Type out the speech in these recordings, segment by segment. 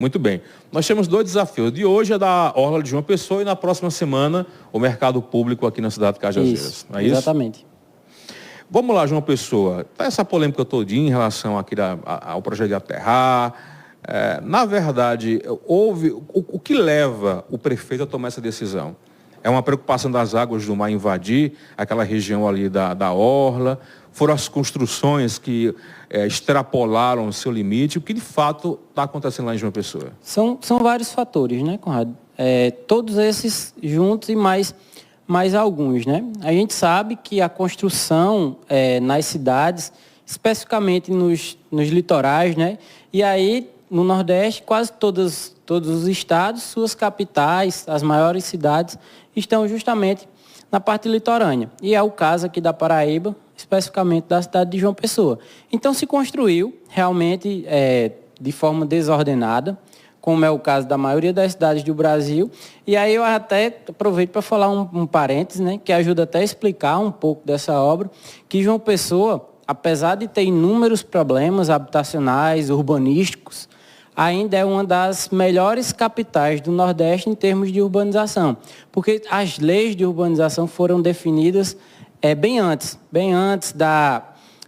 Muito bem. Nós temos dois desafios. De hoje é da Orla de João Pessoa e na próxima semana o mercado público aqui na cidade de Cajazeiras. Isso, não é isso? Exatamente. Vamos lá, João Pessoa. Tá essa polêmica todinha em relação aqui ao projeto de aterrar. Na verdade, houve o que leva o prefeito a tomar essa decisão? É uma preocupação das águas do mar invadir aquela região ali da Orla? Foram as construções que extrapolaram o seu limite? O que de fato está acontecendo lá em João Pessoa? São vários fatores, né, Conrado? Todos esses juntos e mais alguns, né? A gente sabe que a construção nas cidades, especificamente nos litorais, né? E aí, no Nordeste, quase todos os estados, suas capitais, as maiores cidades, estão justamente na parte litorânea. E é o caso aqui da Paraíba, especificamente da cidade de João Pessoa. Então, se construiu realmente de forma desordenada, como é o caso da maioria das cidades do Brasil. E aí eu até aproveito para falar um parênteses, né, que ajuda até a explicar um pouco dessa obra, que João Pessoa, apesar de ter inúmeros problemas habitacionais, urbanísticos, ainda é uma das melhores capitais do Nordeste em termos de urbanização. Porque as leis de urbanização foram definidas bem antes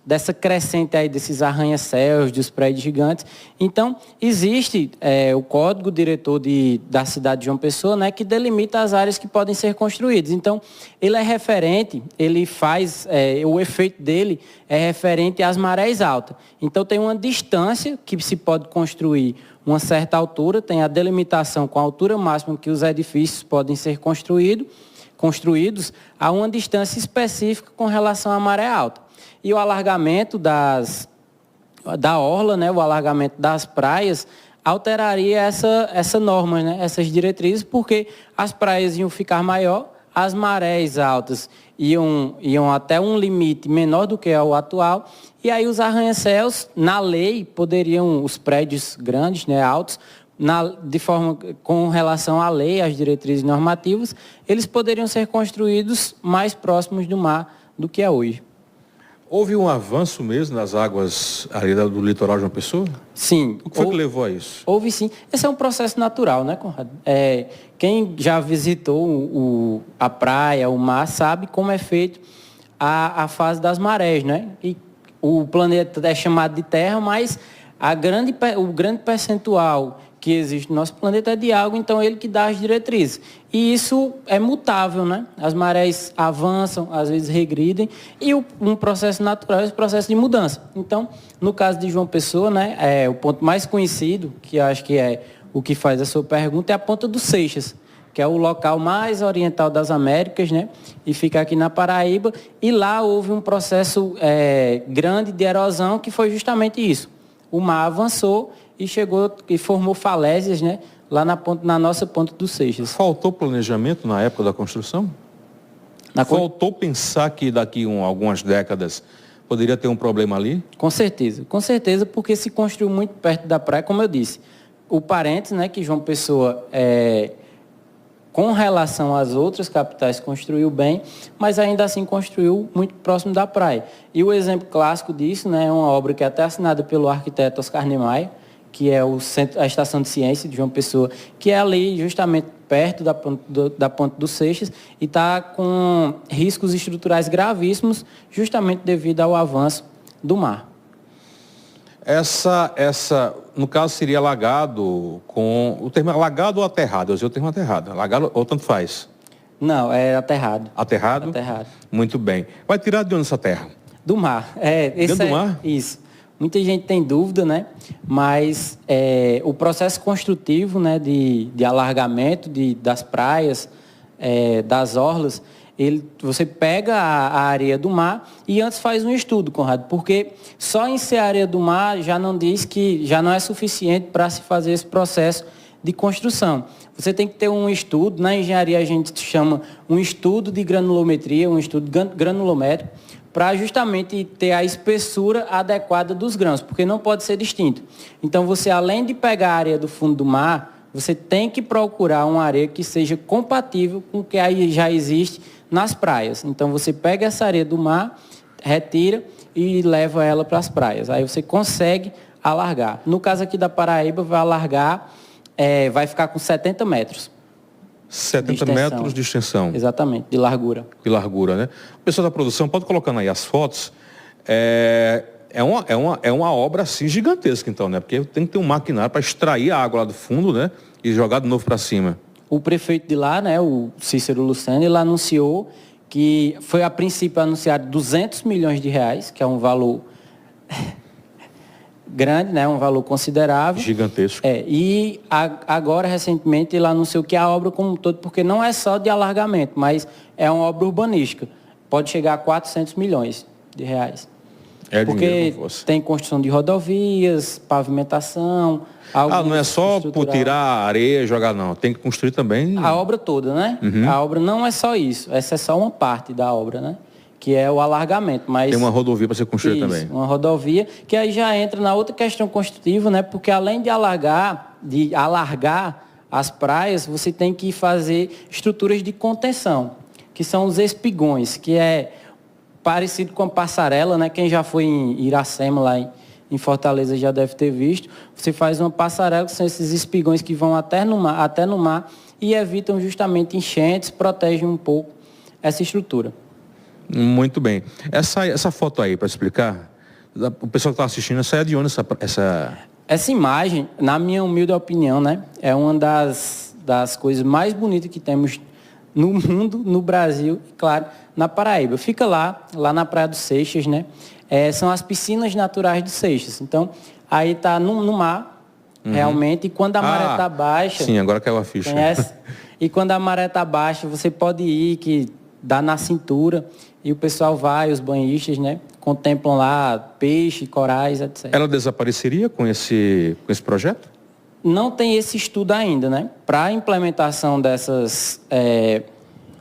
dessa crescente aí desses arranha-céus, dos prédios gigantes. Então, existe o Código Diretor da cidade de João Pessoa, né, que delimita as áreas que podem ser construídas. Então, ele é referente, ele faz, o efeito dele é referente às marés altas. Então, tem uma distância que se pode construir uma certa altura, tem a delimitação com a altura máxima que os edifícios podem ser construídos a uma distância específica com relação à maré alta. E o alargamento da orla, né, o alargamento das praias, alteraria essa norma, né, essas diretrizes, porque as praias iam ficar maior, as marés altas iam até um limite menor do que é o atual, e aí os arranha-céus, na lei, poderiam, os prédios grandes, né, altos, de forma, com relação à lei, às diretrizes normativas, eles poderiam ser construídos mais próximos do mar do que é hoje. Houve um avanço mesmo nas águas ali do litoral de João Pessoa? Sim. O que foi que levou a isso? Houve sim. Esse é um processo natural, né, Conrado? Quem já visitou a praia, o mar, sabe como é feito a fase das marés, né? E o planeta é chamado de Terra, mas o grande percentual que existe no nosso planeta é de água, então ele que dá as diretrizes. E isso é mutável, né? As marés avançam, às vezes regridem, e um processo natural é esse processo de mudança. Então, no caso de João Pessoa, né, o ponto mais conhecido, que eu acho que é o que faz a sua pergunta, é a Ponta dos Seixas, que é o local mais oriental das Américas, né? E fica aqui na Paraíba, e lá houve um processo grande de erosão, que foi justamente isso. O mar avançou e chegou e formou falésias, né, lá na nossa Ponta dos Seixas. Faltou planejamento na época da construção? Faltou pensar que daqui algumas décadas poderia ter um problema ali? Com certeza, porque se construiu muito perto da praia, como eu disse. O parênteses, né, que João Pessoa, com relação às outras capitais, construiu bem, mas ainda assim construiu muito próximo da praia. E o exemplo clássico disso, né, é uma obra que é até assinada pelo arquiteto Oscar Niemeyer, que é a Estação de Ciência de João Pessoa, que é ali justamente perto da Ponta dos Seixas e está com riscos estruturais gravíssimos, justamente devido ao avanço do mar. No caso, seria alagado com... O termo alagado ou aterrado? Eu usei o termo aterrado. Alagado ou tanto faz? Não, é aterrado. Aterrado? Aterrado. Muito bem. Vai tirar de onde essa terra? Do mar. Dentro do mar? Isso. Muita gente tem dúvida, né? Mas o processo construtivo, né, de alargamento das praias, das orlas, você pega a areia do mar e antes faz um estudo, Conrado, porque só em ser areia do mar já não diz que já não é suficiente para se fazer esse processo de construção. Você tem que ter um estudo, na engenharia a gente chama um estudo de granulometria, um estudo granulométrico, para justamente ter a espessura adequada dos grãos, porque não pode ser distinto. Então, você, além de pegar a areia do fundo do mar, você tem que procurar uma areia que seja compatível com o que aí já existe nas praias. Então, você pega essa areia do mar, retira e leva ela para as praias. Aí você consegue alargar. No caso aqui da Paraíba, vai alargar vai ficar com 70 metros. 70 metros de extensão. Exatamente, de largura. De largura, né? O pessoal da produção, pode colocando aí as fotos. É uma obra assim gigantesca, então, né? Porque tem que ter um maquinário para extrair a água lá do fundo, né? E jogar de novo para cima. O prefeito de lá, né, o Cícero Lucena, ele anunciou que foi a princípio anunciado 200 milhões de reais, que é um valor grande, né, um valor considerável. Gigantesco. E agora, recentemente, ele anunciou que a obra como um todo, porque não é só de alargamento, mas é uma obra urbanística, pode chegar a 400 milhões de reais. Porque tem construção de rodovias, pavimentação. Não é só por tirar a areia e jogar, não. Tem que construir também. A obra toda, né? Uhum. A obra não é só isso. Essa é só uma parte da obra, né? Que é o alargamento. Mas... Tem uma rodovia para ser construída também. Uma rodovia, que aí já entra na outra questão construtiva, né? Porque além de alargar as praias, você tem que fazer estruturas de contenção, que são os espigões, que é parecido com a passarela, né? Quem já foi em Iracema, lá em Fortaleza, já deve ter visto. Você faz uma passarela, que são esses espigões que vão até no mar e evitam justamente enchentes, protegem um pouco essa estrutura. Muito bem. Essa foto aí, para explicar, o pessoal que está assistindo, essa é de onde Essa imagem, na minha humilde opinião, né? É uma das coisas mais bonitas que temos no mundo, no Brasil e, claro, na Paraíba. Fica lá na Praia dos Seixas, né? São as piscinas naturais de Seixas. Então, aí está no mar, realmente, e quando a maré está baixa... Sim, agora caiu a ficha. Conhece? E quando a maré está baixa, você pode ir, que dá na cintura, e o pessoal vai, os banhistas, né? Contemplam lá peixe, corais, etc. Ela desapareceria com esse projeto? Não tem esse estudo ainda, né? Para a implementação dessas...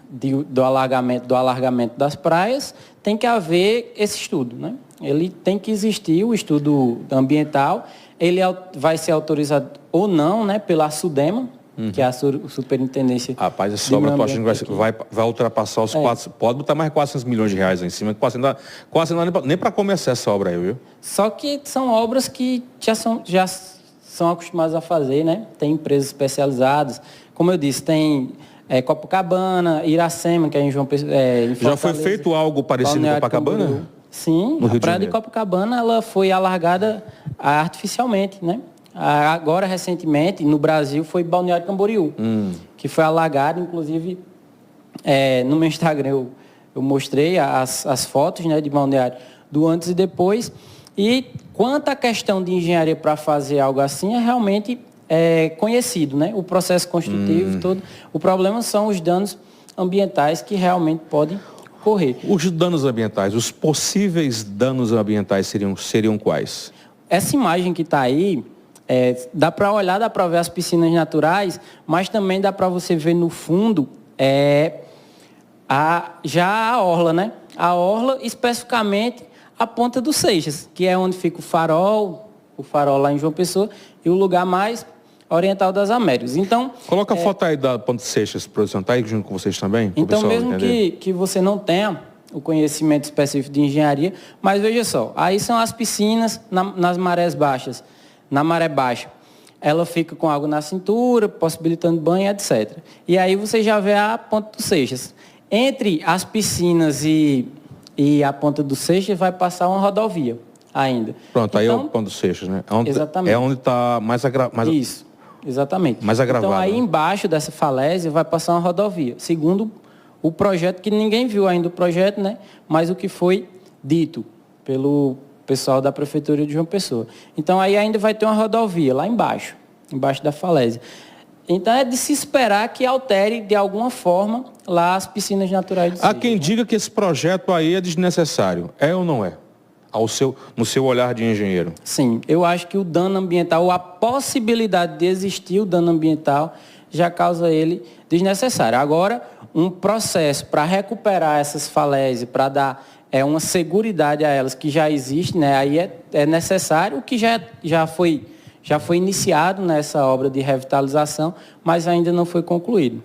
do alargamento das praias, tem que haver esse estudo, né? Ele tem que existir, o estudo ambiental, ele vai ser autorizado ou não, né, pela SUDEMA, que é a Superintendência. Rapaz, essa obra tu acha que vai ultrapassar os 400, pode botar mais 400 milhões de reais em cima, quase não dá nem para começar essa obra aí, viu? Só que são obras que já são acostumadas a fazer, né? Tem empresas especializadas, como eu disse, tem... Copacabana, Iracema, que é em João Pessoa. Já foi feito algo parecido com Copacabana? Sim, a praia de Copacabana ela foi alargada artificialmente, né? Agora, recentemente, no Brasil, foi Balneário Camboriú, que foi alargado, inclusive, no meu Instagram eu mostrei as fotos, né, de Balneário do antes e depois. E quanto à questão de engenharia para fazer algo assim, é realmente... conhecido, né? O processo construtivo todo. O problema são os danos ambientais que realmente podem ocorrer. Os danos ambientais, os possíveis danos ambientais seriam quais? Essa imagem que está aí, dá para olhar, dá para ver as piscinas naturais, mas também dá para você ver no fundo já a orla, né? A orla, especificamente a Ponta dos Seixas, que é onde fica o farol lá em João Pessoa, e o lugar mais oriental das Américas. Então, coloca a foto aí da Ponta dos Seixas, produção, tá aí junto com vocês também? Então, mesmo que você não tenha o conhecimento específico de engenharia, mas veja só, aí são as piscinas nas marés baixas. Na maré baixa, ela fica com água na cintura, possibilitando banho, etc. E aí você já vê a Ponta dos Seixas. Entre as piscinas e a Ponta dos Seixas vai passar uma rodovia ainda. Pronto, aí é o Ponto dos Seixas, né? Exatamente. É onde está mais agravado. Isso, exatamente. Mais agravado. Então, aí embaixo dessa falésia vai passar uma rodovia. Segundo o projeto, que ninguém viu ainda o projeto, né? Mas o que foi dito pelo pessoal da Prefeitura de João Pessoa. Então, aí ainda vai ter uma rodovia lá embaixo da falésia. Então, é de se esperar que altere, de alguma forma, lá as piscinas naturais de Seixas. Há quem diga que esse projeto aí é desnecessário. É ou não é? No seu olhar de engenheiro. Sim, eu acho que o dano ambiental, ou a possibilidade de existir o dano ambiental, já causa ele desnecessário. Agora, um processo para recuperar essas falésias, para dar uma seguridade a elas que já existe, né? Aí é necessário, o que já foi iniciado nessa obra de revitalização, mas ainda não foi concluído.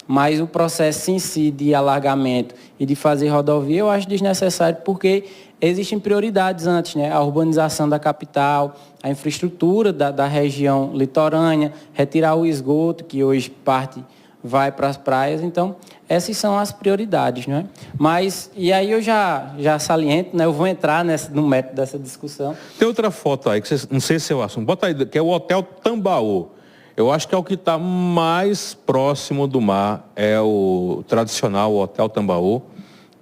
mas o processo em si de alargamento e de fazer rodovia eu acho desnecessário porque existem prioridades antes, né? A urbanização da capital, a infraestrutura da região litorânea, retirar o esgoto, que hoje parte vai para as praias. Então, essas são as prioridades, não é? Mas, e aí eu já saliento, né? Eu vou entrar no método dessa discussão. Tem outra foto aí, que não sei se é o assunto, bota aí, que é o Hotel Tambaú. Eu acho que é o que está mais próximo do mar, é o tradicional Hotel Tambaú,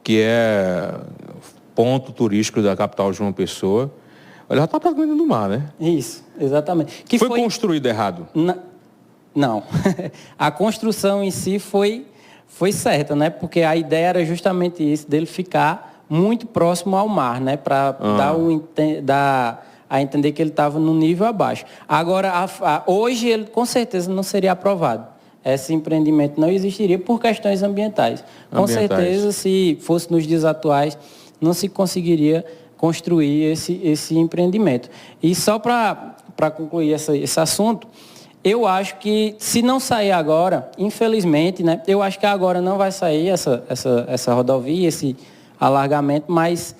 que é ponto turístico da capital João Pessoa. Olha, já está praticamente no mar, né? Isso, exatamente. Que foi construído errado? Não. A construção em si foi certa, né? Porque a ideia era justamente isso, dele ficar muito próximo ao mar, né? Para dar a entender que ele estava no nível abaixo. Agora, hoje ele com certeza não seria aprovado. Esse empreendimento não existiria por questões ambientais. Com certeza, se fosse nos dias atuais, não se conseguiria construir esse empreendimento. E só para concluir esse assunto, eu acho que se não sair agora, infelizmente, né? Eu acho que agora não vai sair essa rodovia, esse alargamento, mas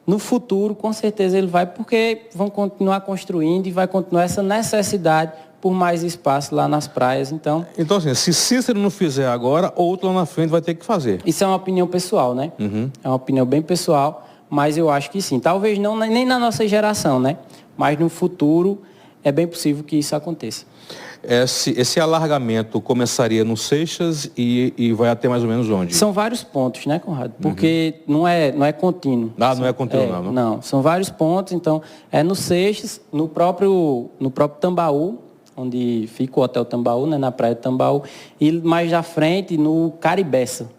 no futuro, com certeza, ele vai, porque vão continuar construindo e vai continuar essa necessidade por mais espaço lá nas praias. Então, assim, se Cícero não fizer agora, outro lá na frente vai ter que fazer. Isso é uma opinião pessoal, né? Uhum. É uma opinião bem pessoal, mas eu acho que sim. Talvez não nem na nossa geração, né? Mas no futuro é bem possível que isso aconteça. Esse alargamento começaria no Seixas e vai até mais ou menos onde? São vários pontos, né, Conrado? Porque não é contínuo. Não é contínuo, não? Não, são vários pontos. Então, é no Seixas, no próprio Tambaú, onde fica o Hotel Tambaú, né, na praia de Tambaú, e mais à frente no Caribeça,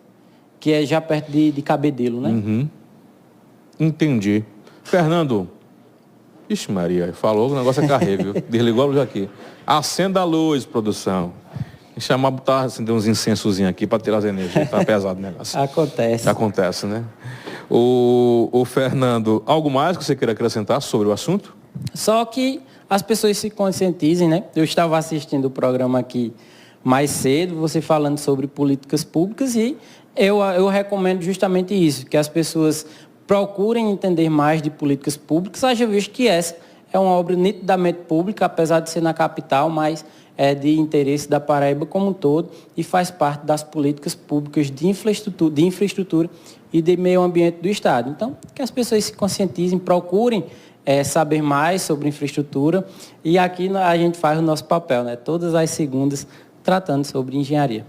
que é já perto de Cabedelo, né? Uhum. Entendi. Fernando, ixi Maria, falou que o negócio é carrego, desligou a luz aqui. Acenda a luz, produção. Chamar, botar, acender uns incensozinhos aqui para tirar as energias, tá pesado o negócio. Acontece, né? O Fernando, algo mais que você queira acrescentar sobre o assunto? Só que as pessoas se conscientizem, né? Eu estava assistindo o programa aqui mais cedo, você falando sobre políticas públicas e eu recomendo justamente isso, que as pessoas procurem entender mais de políticas públicas, haja visto que essa é uma obra nitidamente pública, apesar de ser na capital, mas é de interesse da Paraíba como um todo e faz parte das políticas públicas de infraestrutura e de meio ambiente do Estado. Então, que as pessoas se conscientizem, procurem saber mais sobre infraestrutura e aqui a gente faz o nosso papel, né? Todas as segundas tratando sobre engenharia.